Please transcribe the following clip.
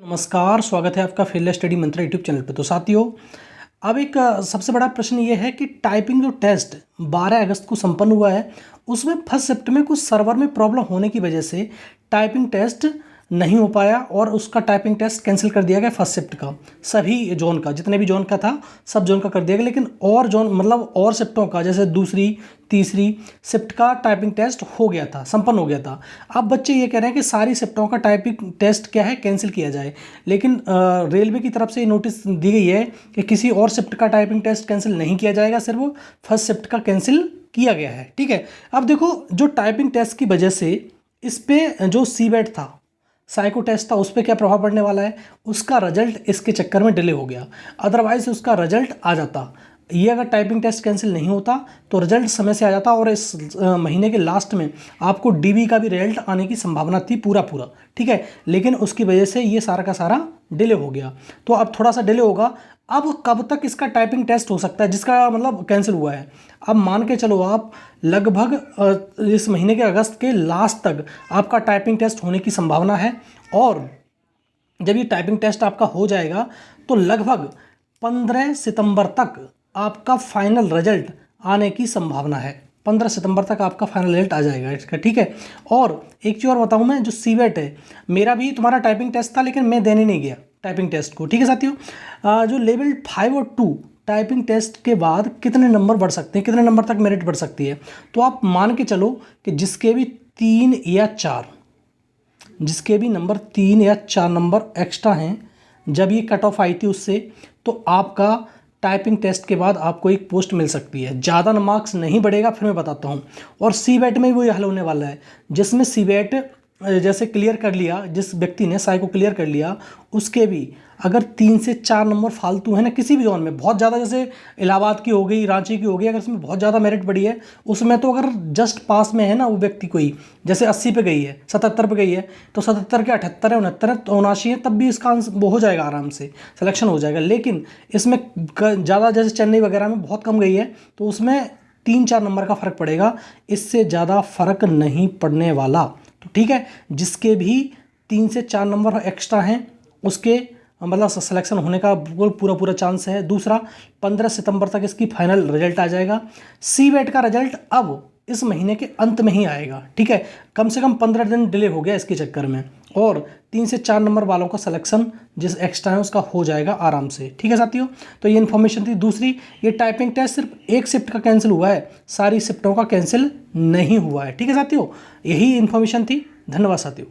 नमस्कार, स्वागत है आपका फेल स्टडी मंत्र यूट्यूब चैनल पे। तो साथियों, अब एक सबसे बड़ा प्रश्न ये है कि टाइपिंग जो टेस्ट 12 अगस्त को संपन्न हुआ है, उसमें फर्स्ट शिफ्ट में कुछ सर्वर में प्रॉब्लम होने की वजह से टाइपिंग टेस्ट नहीं हो पाया और उसका टाइपिंग टेस्ट कैंसिल कर दिया गया। फर्स्ट शिफ्ट का सभी जोन का, जितने भी जोन का था सब जोन का कर दिया गया, लेकिन और जोन मतलब और शिफ्टों का जैसे दूसरी तीसरी शिफ्ट का टाइपिंग टेस्ट हो गया था, संपन्न हो गया था। अब बच्चे ये कह रहे हैं कि सारी शिफ्टों का टाइपिंग टेस्ट क्या है, कैंसिल किया जाए, लेकिन रेलवे की तरफ से नोटिस दी गई है कि किसी और शिफ्ट का टाइपिंग टेस्ट कैंसिल नहीं किया जाएगा, सिर्फ फर्स्ट शिफ्ट का कैंसिल किया गया है। ठीक है, अब देखो, जो टाइपिंग टेस्ट की वजह से इस पे जो सीबेट था, साइको टेस्ट था, उस पर क्या प्रभाव पड़ने वाला है, उसका रिजल्ट इसके चक्कर में डिले हो गया। अदरवाइज उसका रिजल्ट आ जाता। ये अगर टाइपिंग टेस्ट कैंसिल नहीं होता तो रिजल्ट समय से आ जाता और इस महीने के लास्ट में आपको डीबी का भी रिजल्ट आने की संभावना थी पूरा। ठीक है, लेकिन उसकी वजह से ये सारा का सारा डिले हो गया। तो अब थोड़ा सा डिले होगा। अब कब तक इसका टाइपिंग टेस्ट हो सकता है जिसका मतलब कैंसिल हुआ है? अब मान के चलो आप लगभग इस महीने के अगस्त के लास्ट तक आपका टाइपिंग टेस्ट होने की संभावना है। और जब ये टाइपिंग टेस्ट आपका हो जाएगा तो लगभग 15 सितंबर तक आपका फाइनल रिजल्ट आने की संभावना है। 15 सितंबर तक आपका फाइनल रिजल्ट आ जाएगा इसका। ठीक है, और एक चीज़ और बताऊं मैं, जो सीबेट है, मेरा भी तुम्हारा टाइपिंग टेस्ट था लेकिन मैं देने नहीं गया टाइपिंग टेस्ट को। ठीक है साथियों, जो लेवल 5 और 2 टाइपिंग टेस्ट के बाद कितने नंबर बढ़ सकते हैं, कितने नंबर तक मेरिट बढ़ सकती है, तो आप मान के चलो कि जिसके भी 3 या 4, जिसके भी नंबर 3 या 4 नंबर एक्स्ट्रा हैं जब ये कट ऑफ आई थी उससे, तो आपका टाइपिंग टेस्ट के बाद आपको एक पोस्ट मिल सकती है। ज़्यादा मार्क्स नहीं बढ़ेगा, फिर मैं बताता हूँ। और सीबेट में भी वही हल होने वाला है, जिसमें सीबेट जैसे क्लियर कर लिया, जिस व्यक्ति ने साई को क्लियर कर लिया, उसके भी अगर 3 से 4 नंबर फालतू है ना, किसी भी जोन में बहुत ज़्यादा, जैसे इलाहाबाद की हो गई, रांची की हो गई, अगर इसमें बहुत ज़्यादा मेरिट बढ़ी है, उसमें तो अगर जस्ट पास में है ना वो व्यक्ति, कोई जैसे 80 पे गई है, 77 पे गई है, तो 77 के 78 है, 69 है, तो 79 है, तब भी इसका आंसर वो हो जाएगा, आराम से सिलेक्शन हो जाएगा। लेकिन इसमें ज़्यादा, जैसे चेन्नई वगैरह में बहुत कम गई है, तो उसमें 3-4 नंबर का फ़र्क पड़ेगा, इससे ज़्यादा फ़र्क नहीं पड़ने वाला। तो ठीक है, जिसके भी 3 से 4 नंबर एक्स्ट्रा हैं उसके मतलब सिलेक्शन होने का पूरा चांस है। दूसरा, 15 सितंबर तक इसकी फाइनल रिजल्ट आ जाएगा। सीबेट का रिजल्ट अब इस महीने के अंत में ही आएगा। ठीक है, कम से कम 15 दिन डिले हो गया इसके चक्कर में, और 3 से 4 नंबर वालों का सिलेक्शन जिस एक्स्ट्रा है उसका हो जाएगा आराम से। ठीक है साथियों, तो ये इन्फॉर्मेशन थी। दूसरी, ये टाइपिंग टेस्ट सिर्फ एक शिफ्ट का कैंसिल हुआ है, सारी शिफ्टों का कैंसिल नहीं हुआ है। ठीक है साथियों, यही इन्फॉर्मेशन थी। धन्यवाद साथियों।